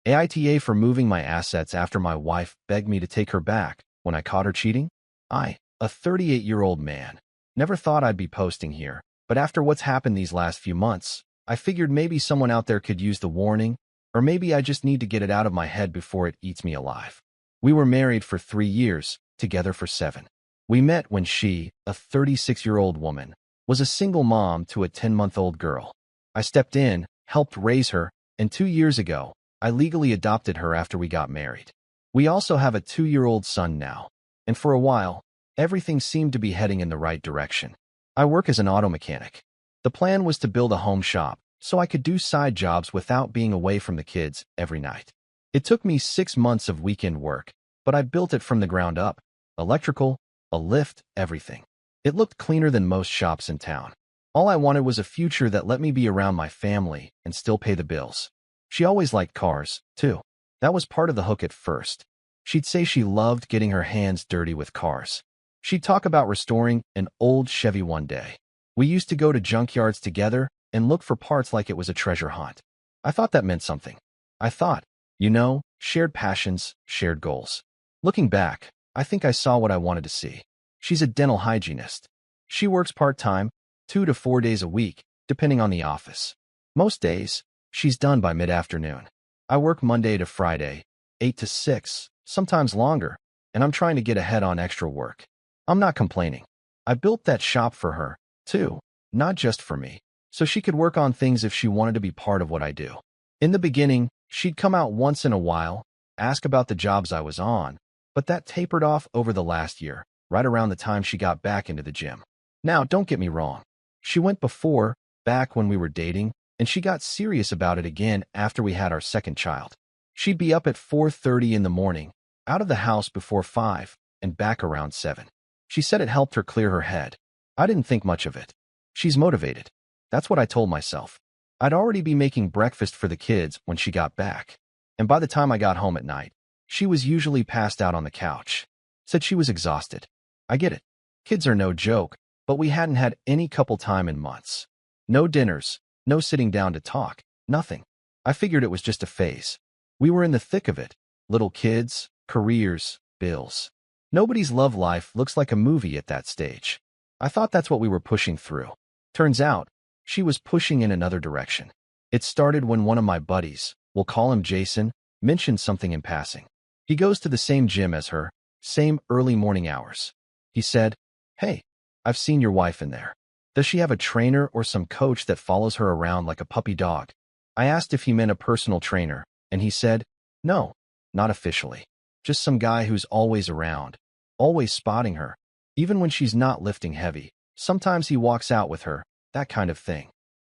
AITA for moving my assets after my wife begged me to take her back when I caught her cheating? I, a 38-year-old man, never thought I'd be posting here, but after what's happened these last few months, I figured maybe someone out there could use the warning, or maybe I just need to get it out of my head before it eats me alive. We were married for 3 years, together for 7. We met when she, a 36-year-old woman, was a single mom to a 10-month-old girl. I stepped in, helped raise her, and 2 years ago, I legally adopted her after we got married. We also have a 2-year-old son now, and for a while, everything seemed to be heading in the right direction. I work as an auto mechanic. The plan was to build a home shop so I could do side jobs without being away from the kids every night. It took me 6 months of weekend work, but I built it from the ground up. Electrical, a lift, everything. It looked cleaner than most shops in town. All I wanted was a future that let me be around my family and still pay the bills. She always liked cars, too. That was part of the hook at first. She'd say she loved getting her hands dirty with cars. She'd talk about restoring an old Chevy one day. We used to go to junkyards together and look for parts like it was a treasure hunt. I thought that meant something. I thought, shared passions, shared goals. Looking back, I think I saw what I wanted to see. She's a dental hygienist. She works part-time, 2 to 4 days a week, depending on the office. Most days, she's done by mid-afternoon. I work Monday to Friday, 8 to 6, sometimes longer, and I'm trying to get ahead on extra work. I'm not complaining. I built that shop for her, too, not just for me, so she could work on things if she wanted to be part of what I do. In the beginning, she'd come out once in a while, ask about the jobs I was on, but that tapered off over the last year, right around the time she got back into the gym. Now, don't get me wrong. She went before, back when we were dating, and she got serious about it again after we had our second child. She'd be up at 4:30 in the morning, out of the house before 5, and back around 7. She said it helped her clear her head. I didn't think much of it. She's motivated. That's what I told myself. I'd already be making breakfast for the kids when she got back, and by the time I got home at night, she was usually passed out on the couch. Said she was exhausted. I get it. Kids are no joke, but we hadn't had any couple time in months. No dinners, no sitting down to talk, nothing. I figured it was just a phase. We were in the thick of it. Little kids, careers, bills. Nobody's love life looks like a movie at that stage. I thought that's what we were pushing through. Turns out, she was pushing in another direction. It started when one of my buddies, we'll call him Jason, mentioned something in passing. He goes to the same gym as her, same early morning hours. He said, "Hey, I've seen your wife in there. Does she have a trainer or some coach that follows her around like a puppy dog?" I asked if he meant a personal trainer, and he said, "No, not officially. Just some guy who's always around, always spotting her, even when she's not lifting heavy. Sometimes he walks out with her, that kind of thing."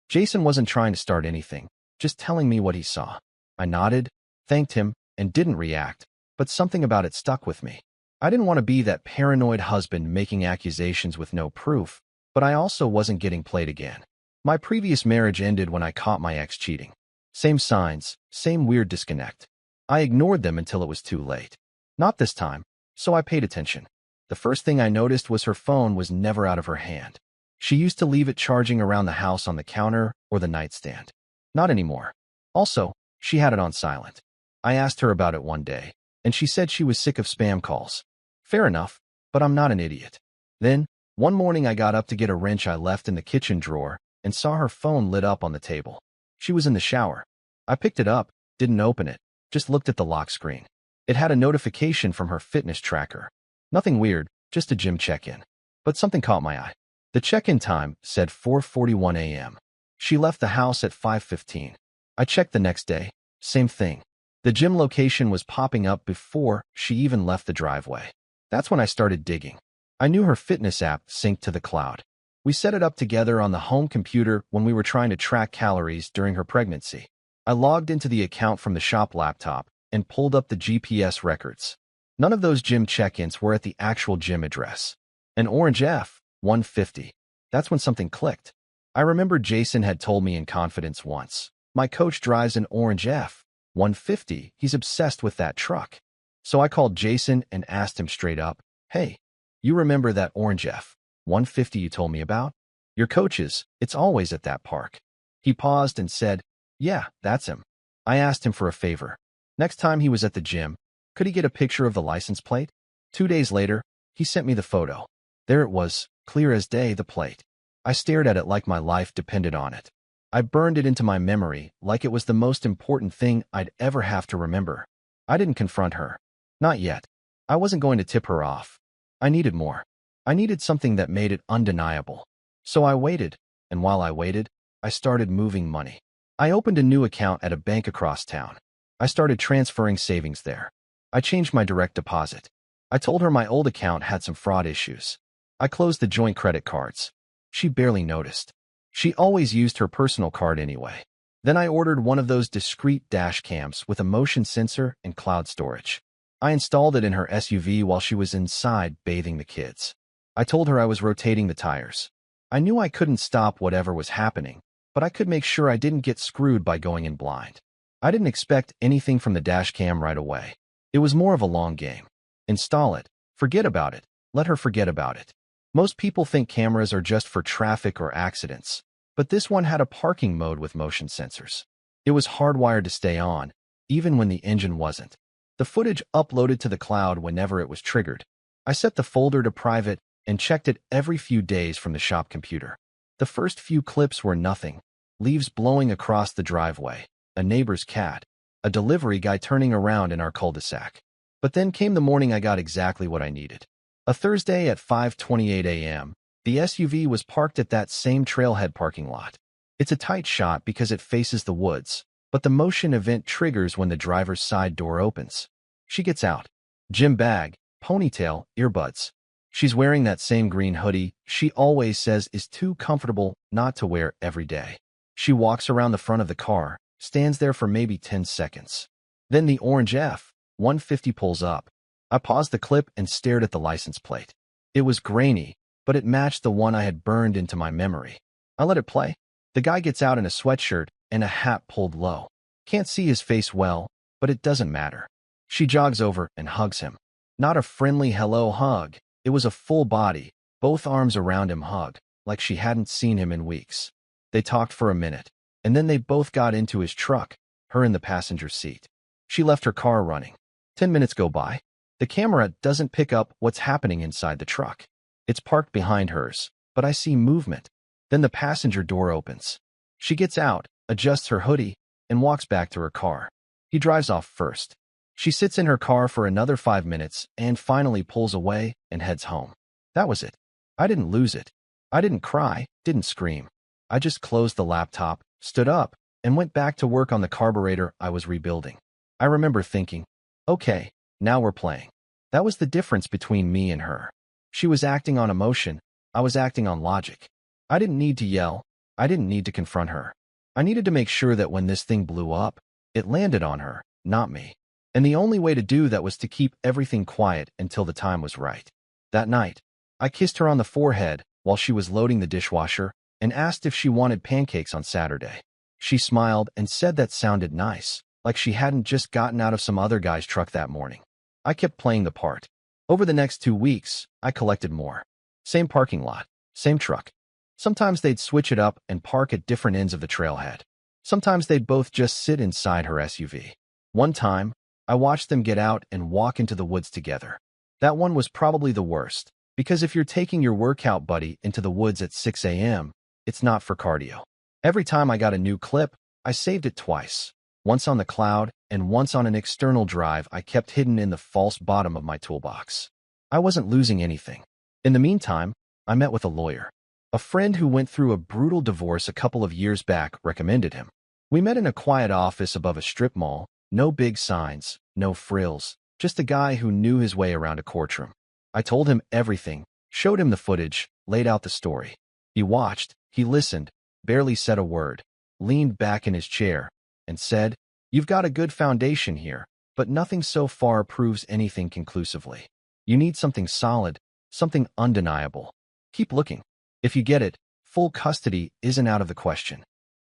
Jason wasn't trying to start anything, just telling me what he saw. I nodded, thanked him, and didn't react, but something about it stuck with me. I didn't want to be that paranoid husband making accusations with no proof, but I also wasn't getting played again. My previous marriage ended when I caught my ex cheating. Same signs, same weird disconnect. I ignored them until it was too late. Not this time, so I paid attention. The first thing I noticed was her phone was never out of her hand. She used to leave it charging around the house on the counter or the nightstand. Not anymore. Also, she had it on silent. I asked her about it one day, and she said she was sick of spam calls. Fair enough, but I'm not an idiot. Then, one morning I got up to get a wrench I left in the kitchen drawer and saw her phone lit up on the table. She was in the shower. I picked it up, didn't open it, just looked at the lock screen. It had a notification from her fitness tracker. Nothing weird, just a gym check-in. But something caught my eye. The check-in time said 4:41 a.m. She left the house at 5:15. I checked the next day, same thing. The gym location was popping up before she even left the driveway. That's when I started digging. I knew her fitness app synced to the cloud. We set it up together on the home computer when we were trying to track calories during her pregnancy. I logged into the account from the shop laptop and pulled up the GPS records. None of those gym check-ins were at the actual gym address. An orange F-150. That's when something clicked. I remember Jason had told me in confidence once, "My coach drives an orange F-150. He's obsessed with that truck." So I called Jason and asked him straight up, "Hey, you remember that orange F-150 you told me about? Your coach's, it's always at that park." He paused and said, "Yeah, that's him." I asked him for a favor. Next time he was at the gym, could he get a picture of the license plate? 2 days later, he sent me the photo. There it was, clear as day, the plate. I stared at it like my life depended on it. I burned it into my memory like it was the most important thing I'd ever have to remember. I didn't confront her. Not yet. I wasn't going to tip her off. I needed more. I needed something that made it undeniable. So I waited, and while I waited, I started moving money. I opened a new account at a bank across town. I started transferring savings there. I changed my direct deposit. I told her my old account had some fraud issues. I closed the joint credit cards. She barely noticed. She always used her personal card anyway. Then I ordered one of those discreet dash cams with a motion sensor and cloud storage. I installed it in her SUV while she was inside bathing the kids. I told her I was rotating the tires. I knew I couldn't stop whatever was happening, but I could make sure I didn't get screwed by going in blind. I didn't expect anything from the dash cam right away. It was more of a long game. Install it. Forget about it. Let her forget about it. Most people think cameras are just for traffic or accidents, but this one had a parking mode with motion sensors. It was hardwired to stay on, even when the engine wasn't. The footage uploaded to the cloud whenever it was triggered. I set the folder to private and checked it every few days from the shop computer. The first few clips were nothing. Leaves blowing across the driveway, a neighbor's cat, a delivery guy turning around in our cul-de-sac. But then came the morning I got exactly what I needed. A Thursday at 5:28 a.m., the SUV was parked at that same trailhead parking lot. It's a tight shot because it faces the woods, but the motion event triggers when the driver's side door opens. She gets out. Gym bag, ponytail, earbuds. She's wearing that same green hoodie she always says is too comfortable not to wear every day. She walks around the front of the car, stands there for maybe 10 seconds. Then the orange F-150 pulls up. I paused the clip and stared at the license plate. It was grainy, but it matched the one I had burned into my memory. I let it play. The guy gets out in a sweatshirt and a hat pulled low. Can't see his face well, but it doesn't matter. She jogs over and hugs him. Not a friendly hello hug. It was a full body, both arms around him hug, like she hadn't seen him in weeks. They talked for a minute, and then they both got into his truck, her in the passenger seat. She left her car running. 10 minutes go by. The camera doesn't pick up what's happening inside the truck. It's parked behind hers, but I see movement. Then the passenger door opens. She gets out, adjusts her hoodie, and walks back to her car. He drives off first. She sits in her car for another 5 minutes and finally pulls away and heads home. That was it. I didn't lose it. I didn't cry, didn't scream. I just closed the laptop, stood up, and went back to work on the carburetor I was rebuilding. I remember thinking, okay, now we're playing. That was the difference between me and her. She was acting on emotion. I was acting on logic. I didn't need to yell. I didn't need to confront her. I needed to make sure that when this thing blew up, it landed on her, not me. And the only way to do that was to keep everything quiet until the time was right. That night, I kissed her on the forehead while she was loading the dishwasher and asked if she wanted pancakes on Saturday. She smiled and said that sounded nice, like she hadn't just gotten out of some other guy's truck that morning. I kept playing the part. Over the next 2 weeks, I collected more. Same parking lot, same truck. Sometimes they'd switch it up and park at different ends of the trailhead. Sometimes they'd both just sit inside her SUV. One time, I watched them get out and walk into the woods together. That one was probably the worst, because if you're taking your workout buddy into the woods at 6 a.m., it's not for cardio. Every time I got a new clip, I saved it twice. Once on the cloud and once on an external drive I kept hidden in the false bottom of my toolbox. I wasn't losing anything. In the meantime, I met with a lawyer. A friend who went through a brutal divorce a couple of years back recommended him. We met in a quiet office above a strip mall. No big signs, no frills, just a guy who knew his way around a courtroom. I told him everything, showed him the footage, laid out the story. He watched, he listened, barely said a word, leaned back in his chair, and said, "You've got a good foundation here, but nothing so far proves anything conclusively. You need something solid, something undeniable. Keep looking. If you get it, full custody isn't out of the question."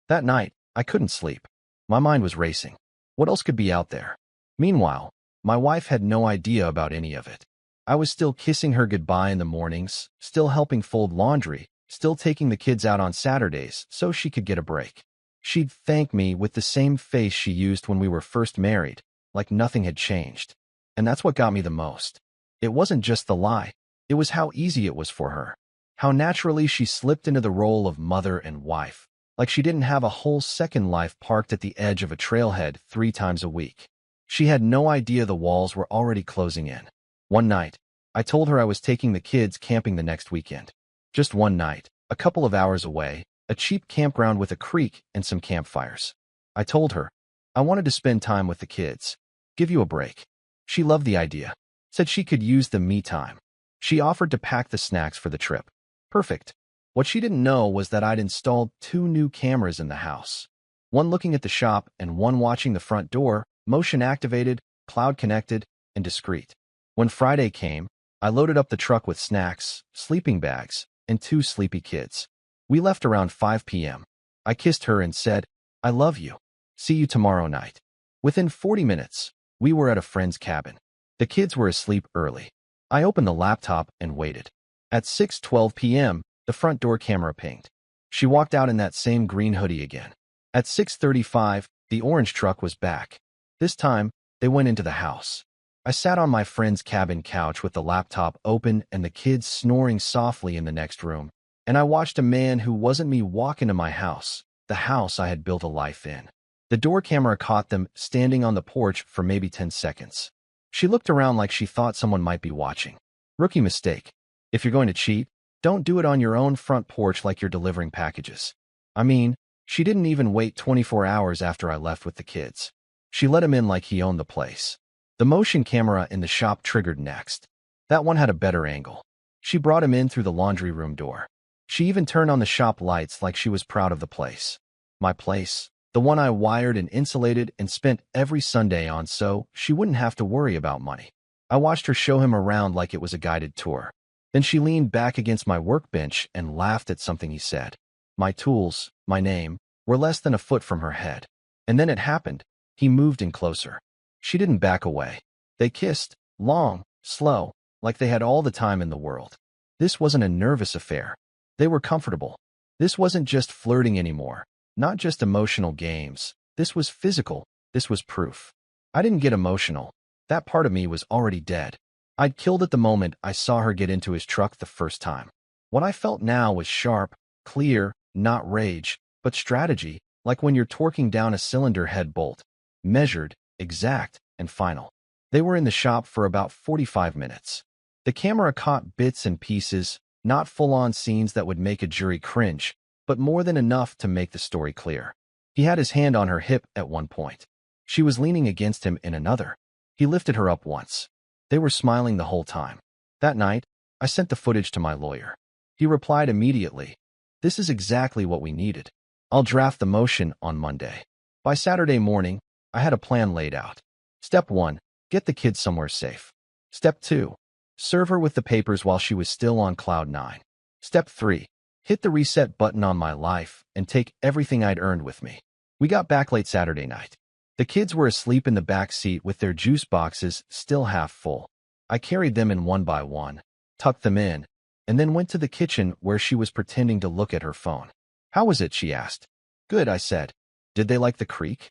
That night, I couldn't sleep. My mind was racing. What else could be out there? Meanwhile, my wife had no idea about any of it. I was still kissing her goodbye in the mornings, still helping fold laundry, still taking the kids out on Saturdays so she could get a break. She'd thank me with the same face she used when we were first married, like nothing had changed. And that's what got me the most. It wasn't just the lie. It was how easy it was for her. How naturally she slipped into the role of mother and wife, like she didn't have a whole second life parked at the edge of a trailhead 3 times a week. She had no idea the walls were already closing in. One night, I told her I was taking the kids camping the next weekend. Just one night, a couple of hours away, a cheap campground with a creek and some campfires. I told her, I wanted to spend time with the kids. Give you a break. She loved the idea. Said she could use the me time. She offered to pack the snacks for the trip. Perfect. What she didn't know was that I'd installed 2 new cameras in the house. One looking at the shop and one watching the front door, motion activated, cloud connected, and discreet. When Friday came, I loaded up the truck with snacks, sleeping bags, and 2 sleepy kids. We left around 5 p.m. I kissed her and said, I love you. See you tomorrow night. Within 40 minutes, we were at a friend's cabin. The kids were asleep early. I opened the laptop and waited. At 6:12 p.m., the front door camera pinged. She walked out in that same green hoodie again. At 6:35, the orange truck was back. This time, they went into the house. I sat on my friend's cabin couch with the laptop open and the kids snoring softly in the next room, and I watched a man who wasn't me walk into my house, the house I had built a life in. The door camera caught them standing on the porch for maybe 10 seconds. She looked around like she thought someone might be watching. Rookie mistake. If you're going to cheat, don't do it on your own front porch like you're delivering packages. I mean, she didn't even wait 24 hours after I left with the kids. She let him in like he owned the place. The motion camera in the shop triggered next. That one had a better angle. She brought him in through the laundry room door. She even turned on the shop lights like she was proud of the place. My place, the one I wired and insulated and spent every Sunday on so she wouldn't have to worry about money. I watched her show him around like it was a guided tour. Then she leaned back against my workbench and laughed at something he said. My tools, my name, were less than a foot from her head. And then it happened. He moved in closer. She didn't back away. They kissed, long, slow, like they had all the time in the world. This wasn't a nervous affair. They were comfortable. This wasn't just flirting anymore. Not just emotional games. This was physical. This was proof. I didn't get emotional. That part of me was already dead. I'd killed at the moment I saw her get into his truck the first time. What I felt now was sharp, clear, not rage, but strategy, like when you're torquing down a cylinder head bolt. Measured, exact, and final. They were in the shop for about 45 minutes. The camera caught bits and pieces, not full-on scenes that would make a jury cringe, but more than enough to make the story clear. He had his hand on her hip at one point. She was leaning against him in another. He lifted her up once. They were smiling the whole time. That night, I sent the footage to my lawyer. He replied immediately, "This is exactly what we needed. I'll draft the motion on Monday." By Saturday morning, I had a plan laid out. Step 1, get the kids somewhere safe. Step 2, serve her with the papers while she was still on cloud 9. Step 3, hit the reset button on my life and take everything I'd earned with me. We got back late Saturday night. The kids were asleep in the back seat with their juice boxes still half full. I carried them in one by one, tucked them in, and then went to the kitchen where she was pretending to look at her phone. "How was it?" she asked. "Good," I said. "Did they like the creek?"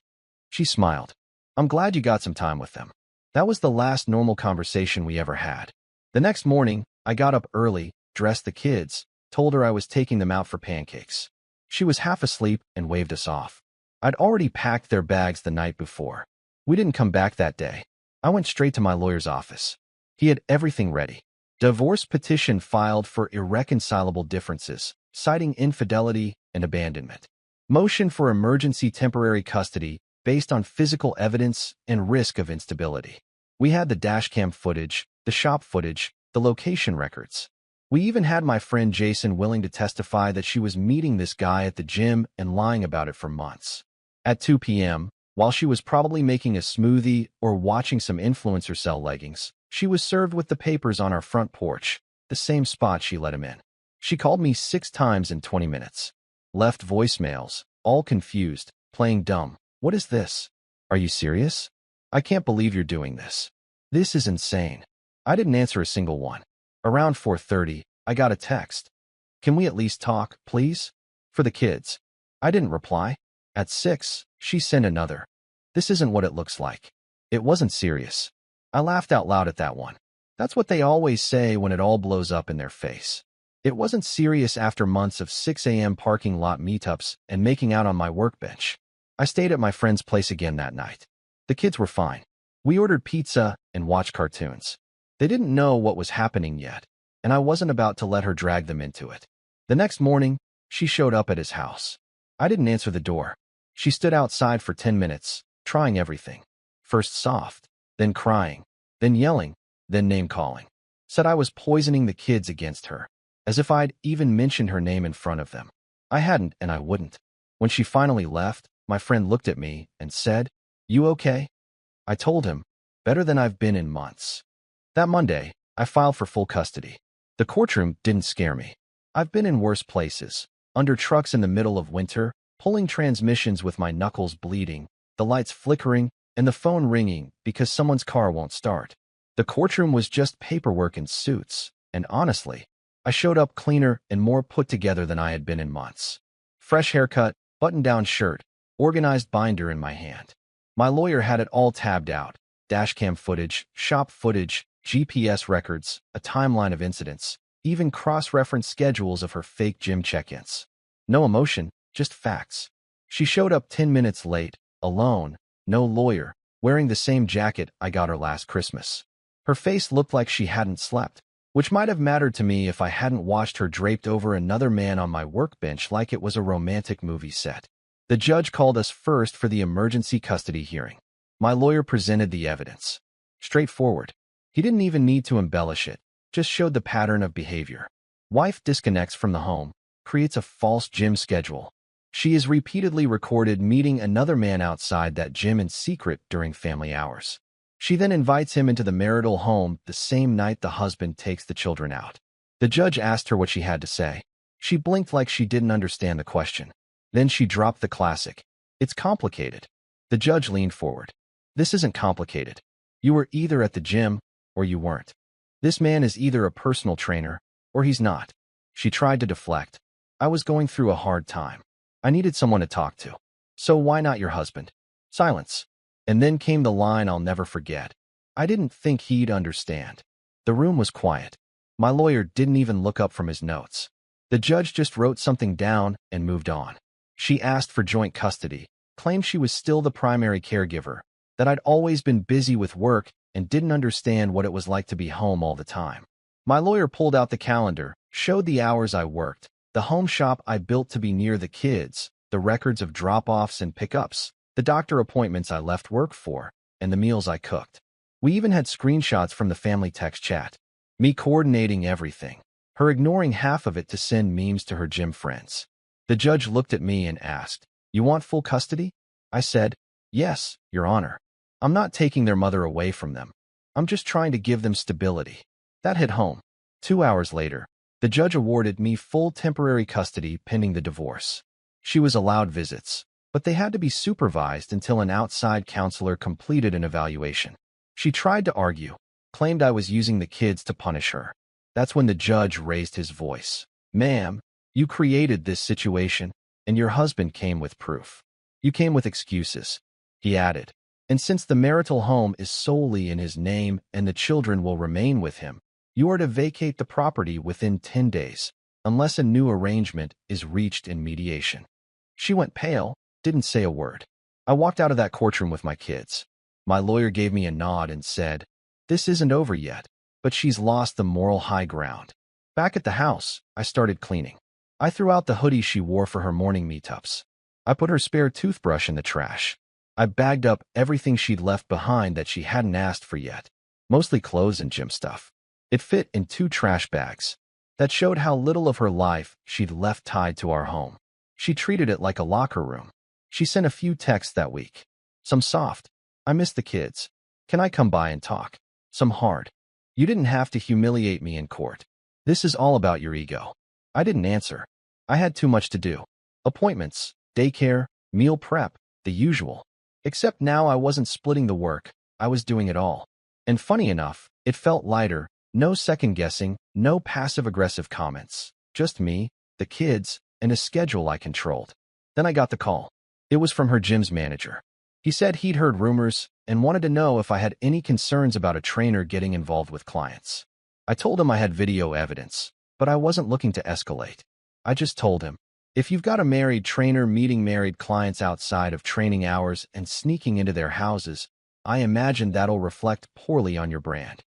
She smiled. "I'm glad you got some time with them." That was the last normal conversation we ever had. The next morning, I got up early, dressed the kids, told her I was taking them out for pancakes. She was half asleep and waved us off. I'd already packed their bags the night before. We didn't come back that day. I went straight to my lawyer's office. He had everything ready. Divorce petition filed for irreconcilable differences, citing infidelity and abandonment. Motion for emergency temporary custody based on physical evidence and risk of instability. We had the dashcam footage, the shop footage, the location records. We even had my friend Jason willing to testify that she was meeting this guy at the gym and lying about it for months. At 2 p.m., while she was probably making a smoothie or watching some influencer sell leggings, she was served with the papers on our front porch, the same spot she let him in. She called me 6 times in 20 minutes. Left voicemails, all confused, playing dumb. "What is this? Are you serious? I can't believe you're doing this. This is insane." I didn't answer a single one. Around 4:30, I got a text. "Can we at least talk, please? For the kids." I didn't reply. At 6, she sent another. "This isn't what it looks like. It wasn't serious. I laughed out loud at that one. That's what they always say when it all blows up in their face. It wasn't serious after months of 6 a.m. parking lot meetups and making out on my workbench. I stayed at my friend's place again that night. The kids were fine. We ordered pizza and watched cartoons. They didn't know what was happening yet, and I wasn't about to let her drag them into it. The next morning, she showed up at his house. I didn't answer the door. She stood outside for 10 minutes, trying everything. First soft, then crying, then yelling, then name-calling. Said I was poisoning the kids against her, as if I'd even mentioned her name in front of them. I hadn't, and I wouldn't. When she finally left, my friend looked at me and said, "You okay?" I told him, "Better than I've been in months." That Monday, I filed for full custody. The courtroom didn't scare me. I've been in worse places, under trucks in the middle of winter, pulling transmissions with my knuckles bleeding, the lights flickering, and the phone ringing because someone's car won't start. The courtroom was just paperwork and suits, and honestly, I showed up cleaner and more put together than I had been in months. Fresh haircut, button-down shirt, organized binder in my hand. My lawyer had it all tabbed out: dashcam footage, shop footage, GPS records, a timeline of incidents, even cross-reference schedules of her fake gym check-ins. No emotion, just facts. She showed up 10 minutes late, alone, no lawyer, wearing the same jacket I got her last Christmas. Her face looked like she hadn't slept, which might have mattered to me if I hadn't watched her draped over another man on my workbench like it was a romantic movie set. The judge called us first for the emergency custody hearing. My lawyer presented the evidence. Straightforward. He didn't even need to embellish it, just showed the pattern of behavior. Wife disconnects from the home, creates a false gym schedule. She is repeatedly recorded meeting another man outside that gym in secret during family hours. She then invites him into the marital home the same night the husband takes the children out. The judge asked her what she had to say. She blinked like she didn't understand the question. Then she dropped the classic, "It's complicated." The judge leaned forward. "This isn't complicated. You were either at the gym or you weren't. This man is either a personal trainer or he's not." She tried to deflect. "I was going through a hard time. I needed someone to talk to. So why not your husband?" Silence. And then came the line I'll never forget. "I didn't think he'd understand." The room was quiet. My lawyer didn't even look up from his notes. The judge just wrote something down and moved on. She asked for joint custody, claimed she was still the primary caregiver, that I'd always been busy with work and didn't understand what it was like to be home all the time. My lawyer pulled out the calendar, showed the hours I worked, the home shop I built to be near the kids, the records of drop-offs and pickups, the doctor appointments I left work for, and the meals I cooked. We even had screenshots from the family text chat. Me coordinating everything, her ignoring half of it to send memes to her gym friends. The judge looked at me and asked, "You want full custody?" I said, "Yes, Your Honor. I'm not taking their mother away from them. I'm just trying to give them stability." That hit home. 2 hours later, the judge awarded me full temporary custody pending the divorce. She was allowed visits, but they had to be supervised until an outside counselor completed an evaluation. She tried to argue, claimed I was using the kids to punish her. That's when the judge raised his voice. "Ma'am, you created this situation, and your husband came with proof. You came with excuses," he added. "And since the marital home is solely in his name and the children will remain with him, you are to vacate the property within 10 days, unless a new arrangement is reached in mediation." She went pale, didn't say a word. I walked out of that courtroom with my kids. My lawyer gave me a nod and said, "This isn't over yet, but she's lost the moral high ground." Back at the house, I started cleaning. I threw out the hoodie she wore for her morning meetups. I put her spare toothbrush in the trash. I bagged up everything she'd left behind that she hadn't asked for yet, mostly clothes and gym stuff. It fit in 2 trash bags. That showed how little of her life she'd left tied to our home. She treated it like a locker room. She sent a few texts that week. Some soft, "I miss the kids. Can I come by and talk?" Some hard, "You didn't have to humiliate me in court. This is all about your ego." I didn't answer. I had too much to do. Appointments, daycare, meal prep, the usual. Except now I wasn't splitting the work, I was doing it all. And funny enough, it felt lighter, no second-guessing, no passive-aggressive comments. Just me, the kids, and a schedule I controlled. Then I got the call. It was from her gym's manager. He said he'd heard rumors, and wanted to know if I had any concerns about a trainer getting involved with clients. I told him I had video evidence, but I wasn't looking to escalate. I just told him, if you've got a married trainer meeting married clients outside of training hours and sneaking into their houses, I imagine that'll reflect poorly on your brand.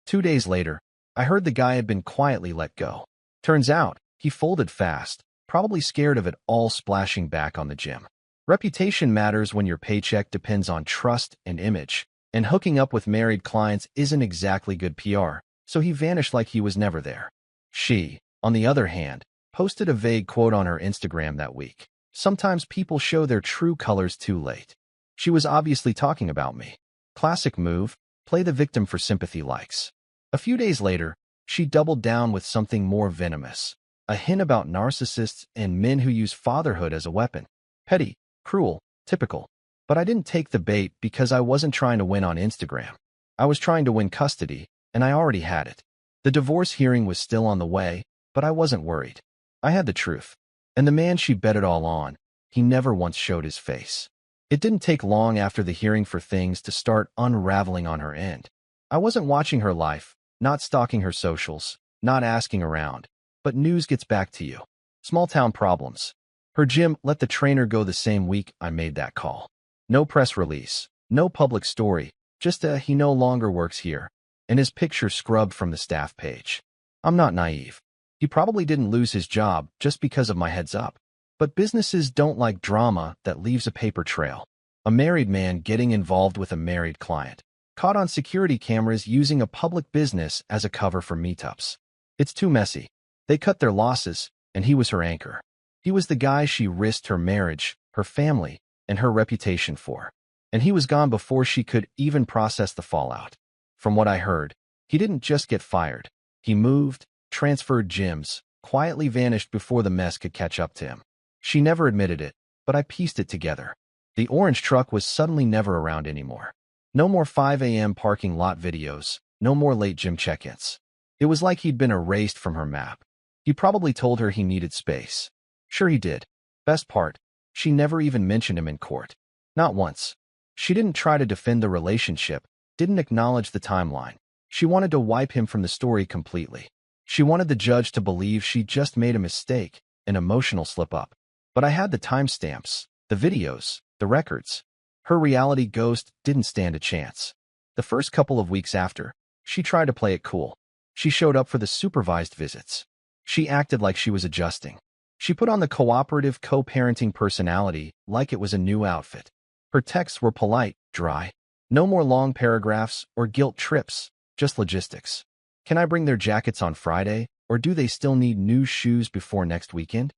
2 days later, I heard the guy had been quietly let go. Turns out, he folded fast, probably scared of it all splashing back on the gym. Reputation matters when your paycheck depends on trust and image, and hooking up with married clients isn't exactly good PR, so he vanished like he was never there. She, on the other hand, posted a vague quote on her Instagram that week. Sometimes people show their true colors too late. She was obviously talking about me. Classic move, play the victim for sympathy likes. A few days later, she doubled down with something more venomous. A hint about narcissists and men who use fatherhood as a weapon. Petty, cruel, typical. But I didn't take the bait because I wasn't trying to win on Instagram. I was trying to win custody, and I already had it. The divorce hearing was still on the way, but I wasn't worried. I had the truth. And the man she bet it all on, he never once showed his face. It didn't take long after the hearing for things to start unraveling on her end. I wasn't watching her life, not stalking her socials, not asking around. But news gets back to you. Small-town problems. Her gym let the trainer go the same week I made that call. No press release, no public story, just he no longer works here, and his picture scrubbed from the staff page. I'm not naive. He probably didn't lose his job just because of my heads up. But businesses don't like drama that leaves a paper trail. A married man getting involved with a married client. Caught on security cameras using a public business as a cover for meetups. It's too messy. They cut their losses, and he was her anchor. He was the guy she risked her marriage, her family, and her reputation for. And he was gone before she could even process the fallout. From what I heard, he didn't just get fired. He moved, transferred gyms, quietly vanished before the mess could catch up to him. She never admitted it, but I pieced it together. The orange truck was suddenly never around anymore. No more 5 a.m. parking lot videos, no more late gym check-ins. It was like he'd been erased from her map. He probably told her he needed space. Sure he did. Best part, she never even mentioned him in court. Not once. She didn't try to defend the relationship, didn't acknowledge the timeline. She wanted to wipe him from the story completely. She wanted the judge to believe she just made a mistake, an emotional slip-up. But I had the timestamps, the videos, the records. Her reality ghost didn't stand a chance. The first couple of weeks after, she tried to play it cool. She showed up for the supervised visits. She acted like she was adjusting. She put on the cooperative co-parenting personality like it was a new outfit. Her texts were polite, dry. No more long paragraphs or guilt trips, just logistics. Can I bring their jackets on Friday, or do they still need new shoes before next weekend?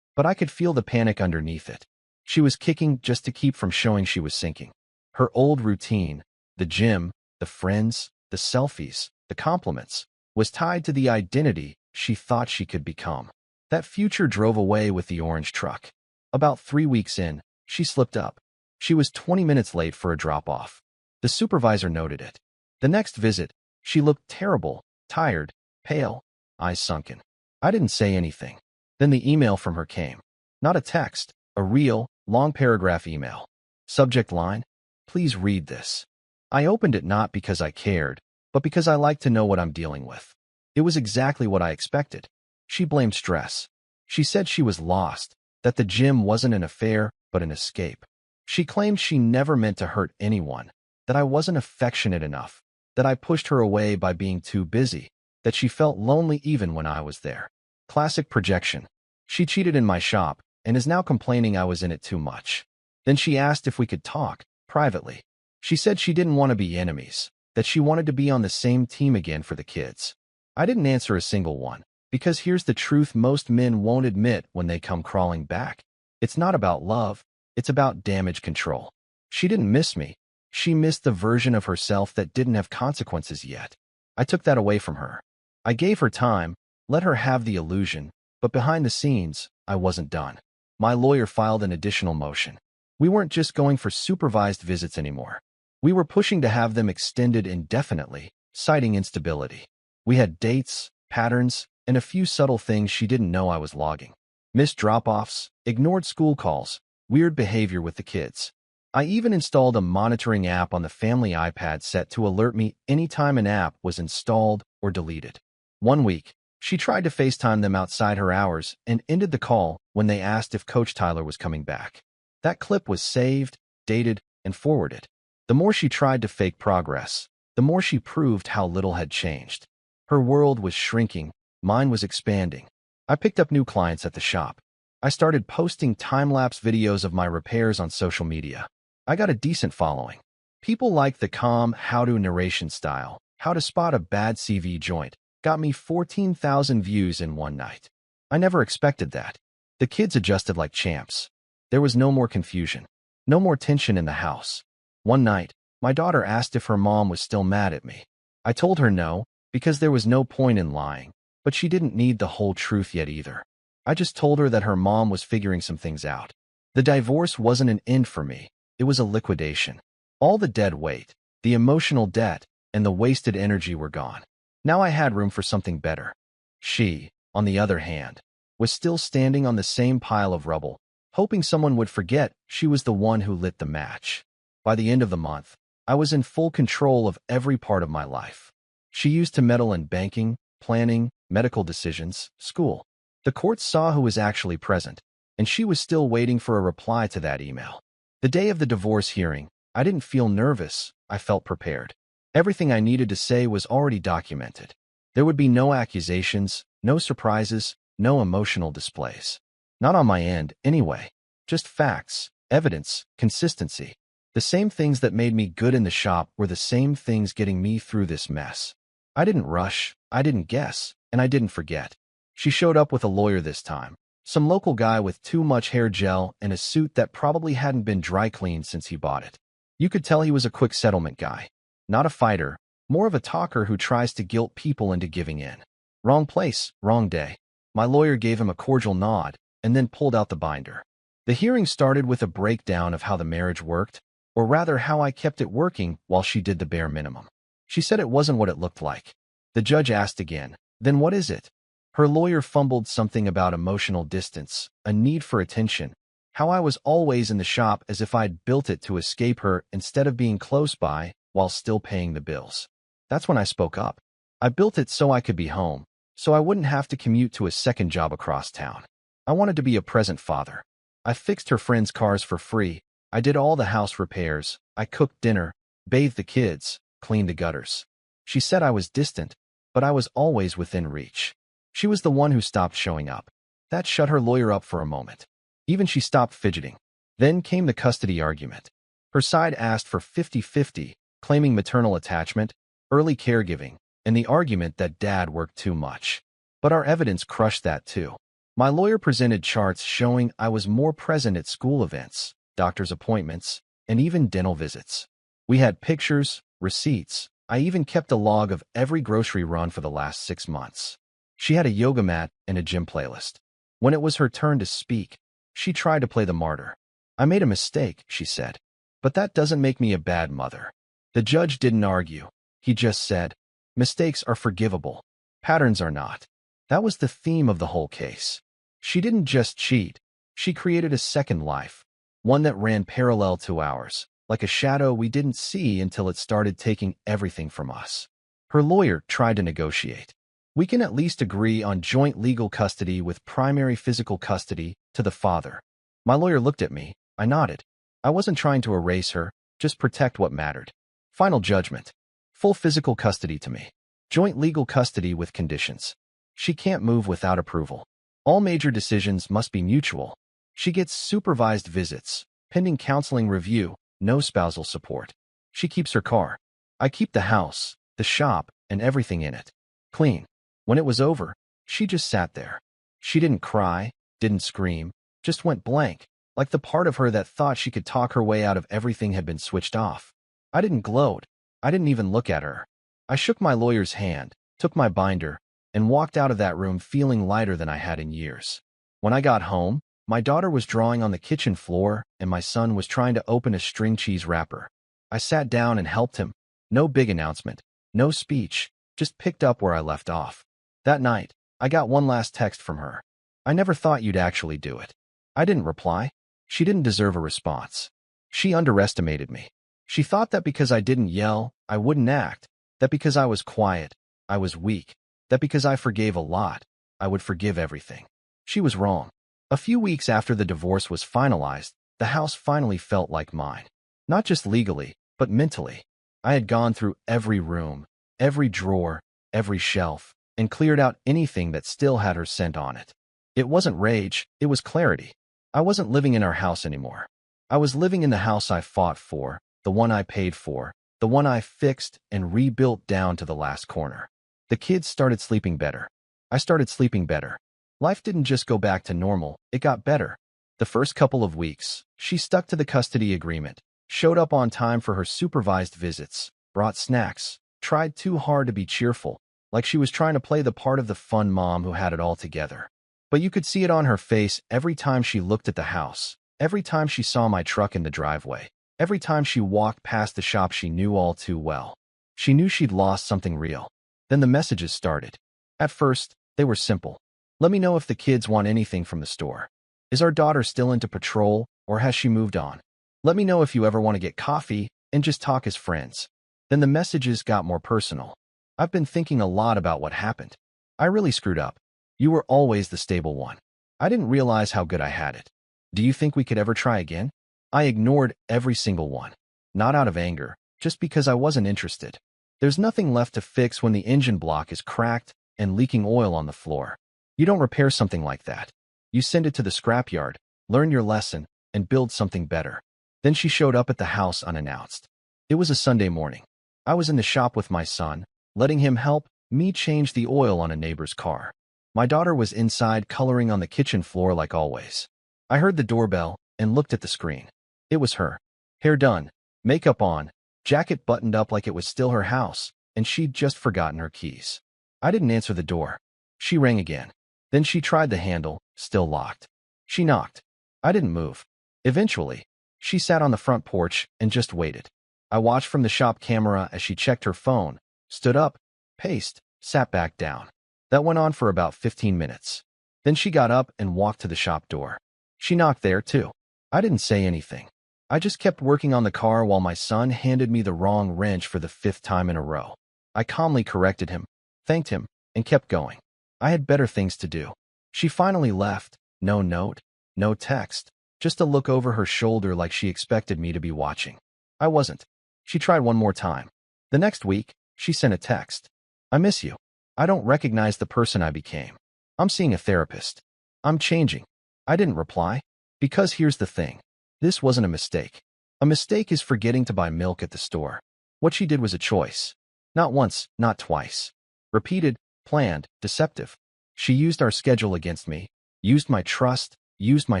But I could feel the panic underneath it. She was kicking just to keep from showing she was sinking. Her old routine, the gym, the friends, the selfies, the compliments, was tied to the identity she thought she could become. That future drove away with the orange truck. About 3 weeks in, she slipped up. She was 20 minutes late for a drop-off. The supervisor noted it. The next visit, she looked terrible, tired, pale, eyes sunken. I didn't say anything. Then the email from her came. Not a text, a real, long paragraph email. Subject line, please read this. I opened it not because I cared, but because I like to know what I'm dealing with. It was exactly what I expected. She blamed stress. She said she was lost, that the gym wasn't an affair, but an escape. She claimed she never meant to hurt anyone, that I wasn't affectionate enough, that I pushed her away by being too busy, that she felt lonely even when I was there. Classic projection. She cheated in my shop and is now complaining I was in it too much. Then she asked if we could talk, privately. She said she didn't want to be enemies, that she wanted to be on the same team again for the kids. I didn't answer a single one, because here's the truth most men won't admit when they come crawling back. It's not about love, it's about damage control. She didn't miss me. She missed the version of herself that didn't have consequences yet. I took that away from her. I gave her time, let her have the illusion, but behind the scenes, I wasn't done. My lawyer filed an additional motion. We weren't just going for supervised visits anymore. We were pushing to have them extended indefinitely, citing instability. We had dates, patterns, and a few subtle things she didn't know I was logging. Missed drop-offs, ignored school calls, weird behavior with the kids. I even installed a monitoring app on the family iPad set to alert me anytime an app was installed or deleted. One week, she tried to FaceTime them outside her hours and ended the call when they asked if Coach Tyler was coming back. That clip was saved, dated, and forwarded. The more she tried to fake progress, the more she proved how little had changed. Her world was shrinking, mine was expanding. I picked up new clients at the shop. I started posting time-lapse videos of my repairs on social media. I got a decent following. People liked the calm, how-to narration style. How to spot a bad CV joint got me 14,000 views in one night. I never expected that. The kids adjusted like champs. There was no more confusion. No more tension in the house. One night, my daughter asked if her mom was still mad at me. I told her no, because there was no point in lying, but she didn't need the whole truth yet either. I just told her that her mom was figuring some things out. The divorce wasn't an end for me. It was a liquidation. All the dead weight, the emotional debt, and the wasted energy were gone. Now I had room for something better. She, on the other hand, was still standing on the same pile of rubble, hoping someone would forget she was the one who lit the match. By the end of the month, I was in full control of every part of my life. She used to meddle in banking, planning, medical decisions, school. The courts saw who was actually present, and she was still waiting for a reply to that email. The day of the divorce hearing, I didn't feel nervous, I felt prepared. Everything I needed to say was already documented. There would be no accusations, no surprises, no emotional displays. Not on my end, anyway. Just facts, evidence, consistency. The same things that made me good in the shop were the same things getting me through this mess. I didn't rush, I didn't guess, and I didn't forget. She showed up with a lawyer this time. Some local guy with too much hair gel and a suit that probably hadn't been dry cleaned since he bought it. You could tell he was a quick settlement guy. Not a fighter, more of a talker who tries to guilt people into giving in. Wrong place, wrong day. My lawyer gave him a cordial nod and then pulled out the binder. The hearing started with a breakdown of how the marriage worked, or rather how I kept it working while she did the bare minimum. She said it wasn't what it looked like. The judge asked again, then what is it? Her lawyer fumbled something about emotional distance, a need for attention, how I was always in the shop as if I'd built it to escape her instead of being close by while still paying the bills. That's when I spoke up. I built it so I could be home, so I wouldn't have to commute to a second job across town. I wanted to be a present father. I fixed her friends' cars for free. I did all the house repairs. I cooked dinner, bathed the kids, cleaned the gutters. She said I was distant, but I was always within reach. She was the one who stopped showing up. That shut her lawyer up for a moment. Even she stopped fidgeting. Then came the custody argument. Her side asked for 50-50, claiming maternal attachment, early caregiving, and the argument that dad worked too much. But our evidence crushed that too. My lawyer presented charts showing I was more present at school events, doctor's appointments, and even dental visits. We had pictures, receipts. I even kept a log of every grocery run for the last 6 months. She had a yoga mat and a gym playlist. When it was her turn to speak, she tried to play the martyr. I made a mistake, she said. But that doesn't make me a bad mother. The judge didn't argue. He just said, mistakes are forgivable. Patterns are not. That was the theme of the whole case. She didn't just cheat. She created a second life, one that ran parallel to ours, like a shadow we didn't see until it started taking everything from us. Her lawyer tried to negotiate. We can at least agree on joint legal custody with primary physical custody to the father. My lawyer looked at me. I nodded. I wasn't trying to erase her, just protect what mattered. Final judgment. Full physical custody to me. Joint legal custody with conditions. She can't move without approval. All major decisions must be mutual. She gets supervised visits, pending counseling review, no spousal support. She keeps her car. I keep the house, the shop, and everything in it. Clean. When it was over, she just sat there. She didn't cry, didn't scream, just went blank, like the part of her that thought she could talk her way out of everything had been switched off. I didn't gloat. I didn't even look at her. I shook my lawyer's hand, took my binder, and walked out of that room feeling lighter than I had in years. When I got home, my daughter was drawing on the kitchen floor and my son was trying to open a string cheese wrapper. I sat down and helped him. No big announcement, no speech, just picked up where I left off. That night, I got one last text from her. I never thought you'd actually do it. I didn't reply. She didn't deserve a response. She underestimated me. She thought that because I didn't yell, I wouldn't act, that because I was quiet, I was weak, that because I forgave a lot, I would forgive everything. She was wrong. A few weeks after the divorce was finalized, the house finally felt like mine. Not just legally, but mentally. I had gone through every room, every drawer, every shelf, and cleared out anything that still had her scent on it. It wasn't rage, it was clarity. I wasn't living in our house anymore. I was living in the house I fought for, the one I paid for, the one I fixed and rebuilt down to the last corner. The kids started sleeping better. I started sleeping better. Life didn't just go back to normal, it got better. The first couple of weeks, she stuck to the custody agreement, showed up on time for her supervised visits, brought snacks, tried too hard to be cheerful, like she was trying to play the part of the fun mom who had it all together. But you could see it on her face every time she looked at the house, every time she saw my truck in the driveway, every time she walked past the shop she knew all too well. She knew she'd lost something real. Then the messages started. At first, they were simple. Let me know if the kids want anything from the store. Is our daughter still into patrol, or has she moved on? Let me know if you ever want to get coffee and just talk as friends. Then the messages got more personal. I've been thinking a lot about what happened. I really screwed up. You were always the stable one. I didn't realize how good I had it. Do you think we could ever try again? I ignored every single one. Not out of anger, just because I wasn't interested. There's nothing left to fix when the engine block is cracked and leaking oil on the floor. You don't repair something like that. You send it to the scrapyard, learn your lesson, and build something better. Then she showed up at the house unannounced. It was a Sunday morning. I was in the shop with my son, letting him help me change the oil on a neighbor's car. My daughter was inside coloring on the kitchen floor like always. I heard the doorbell and looked at the screen. It was her. Hair done, makeup on, jacket buttoned up like it was still her house, and she'd just forgotten her keys. I didn't answer the door. She rang again. Then she tried the handle, still locked. She knocked. I didn't move. Eventually, she sat on the front porch and just waited. I watched from the shop camera as she checked her phone, stood up, paced, sat back down. That went on for about 15 minutes. Then she got up and walked to the shop door. She knocked there, too. I didn't say anything. I just kept working on the car while my son handed me the wrong wrench for the 5th time in a row. I calmly corrected him, thanked him, and kept going. I had better things to do. She finally left. No note, no text, just a look over her shoulder like she expected me to be watching. I wasn't. She tried one more time. The next week, she sent a text. I miss you. I don't recognize the person I became. I'm seeing a therapist. I'm changing. I didn't reply. Because here's the thing. This wasn't a mistake. A mistake is forgetting to buy milk at the store. What she did was a choice. Not once, not twice. Repeated, planned, deceptive. She used our schedule against me, used my trust, used my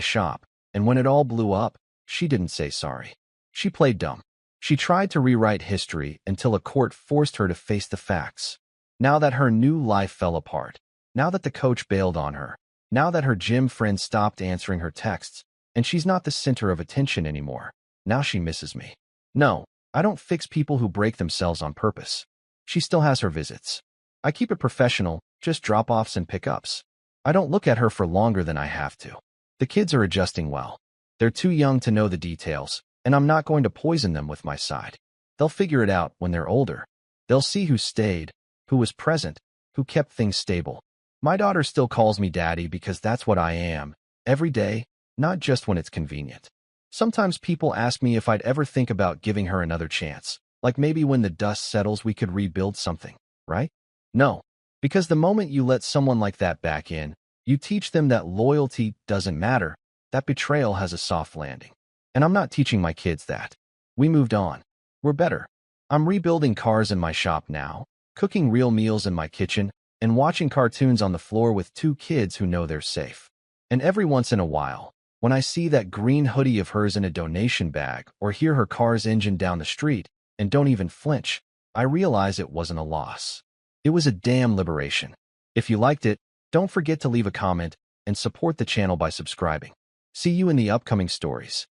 shop, and when it all blew up, she didn't say sorry. She played dumb. She tried to rewrite history until a court forced her to face the facts. Now that her new life fell apart, now that the coach bailed on her, now that her gym friend stopped answering her texts, and she's not the center of attention anymore, now she misses me. No, I don't fix people who break themselves on purpose. She still has her visits. I keep it professional, just drop-offs and pickups. I don't look at her for longer than I have to. The kids are adjusting well. They're too young to know the details, and I'm not going to poison them with my side. They'll figure it out when they're older. They'll see who stayed, who was present, who kept things stable. My daughter still calls me daddy because that's what I am, every day, not just when it's convenient. Sometimes people ask me if I'd ever think about giving her another chance, like maybe when the dust settles we could rebuild something, right? No, because the moment you let someone like that back in, you teach them that loyalty doesn't matter, that betrayal has a soft landing. And I'm not teaching my kids that. We moved on. We're better. I'm rebuilding cars in my shop now, cooking real meals in my kitchen, and watching cartoons on the floor with 2 kids who know they're safe. And every once in a while, when I see that green hoodie of hers in a donation bag or hear her car's engine down the street and don't even flinch, I realize it wasn't a loss. It was a damn liberation. If you liked it, don't forget to leave a comment and support the channel by subscribing. See you in the upcoming stories.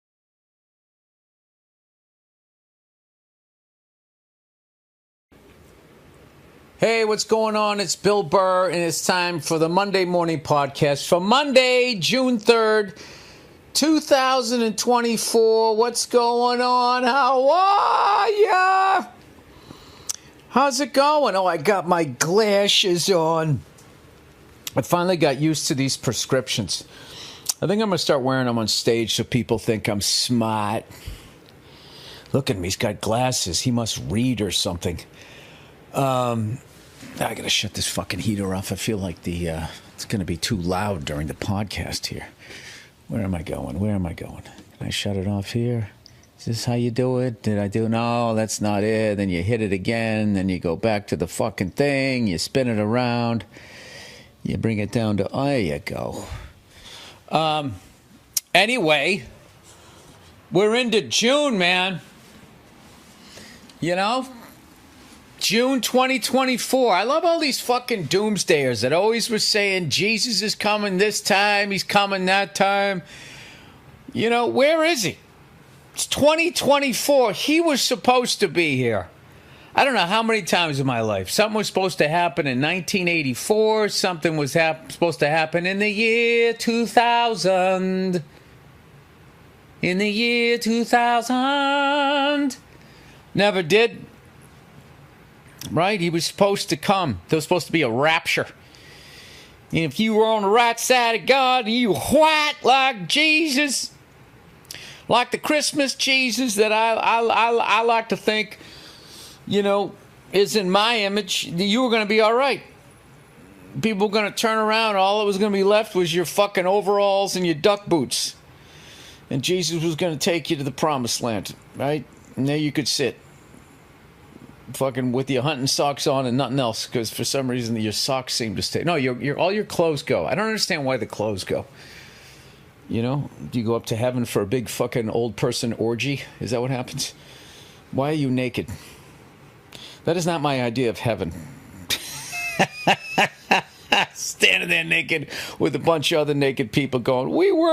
Hey, what's going on? It's Bill Burr, and it's time for the Monday Morning Podcast for Monday, June 3rd, 2024. What's going on? How are ya? How's it going? Oh, I got my glasses on. I finally got used to these prescriptions. I think I'm going to start wearing them on stage so people think I'm smart. Look at him. He's got glasses. He must read or something. I got to shut this fucking heater off. I feel like it's going to be too loud during the podcast here. Where am I going? Can I shut it off here? Is this how you do it? Did I do? No, that's not it. Then you hit it again. Then you go back to the fucking thing. You spin it around. You bring it down to, there you go. Anyway, we're into June, man. You know? June 2024. I love all these fucking doomsdayers that always were saying Jesus is coming this time, he's coming that time. You know, where is he? It's 2024. He was supposed to be here. I don't know how many times in my life. Something was supposed to happen in 1984. Something was supposed to happen in the year 2000. In the year 2000. Never did. Right? He was supposed to come. There was supposed to be a rapture. And if you were on the right side of God and you were white like Jesus, like the Christmas Jesus that I like to think, you know, is in my image, you were going to be all right. People were going to turn around. All that was going to be left was your fucking overalls and your duck boots. And Jesus was going to take you to the promised land, right? And there you could sit. Fucking with your hunting socks on and nothing else, because for some reason your socks seem to stay. No, all your clothes go. I don't understand why the clothes go. You know, do you go up to heaven for a big fucking old person orgy? Is that what happens? Why are you naked? That is not my idea of heaven. Standing there naked with a bunch of other naked people going, we were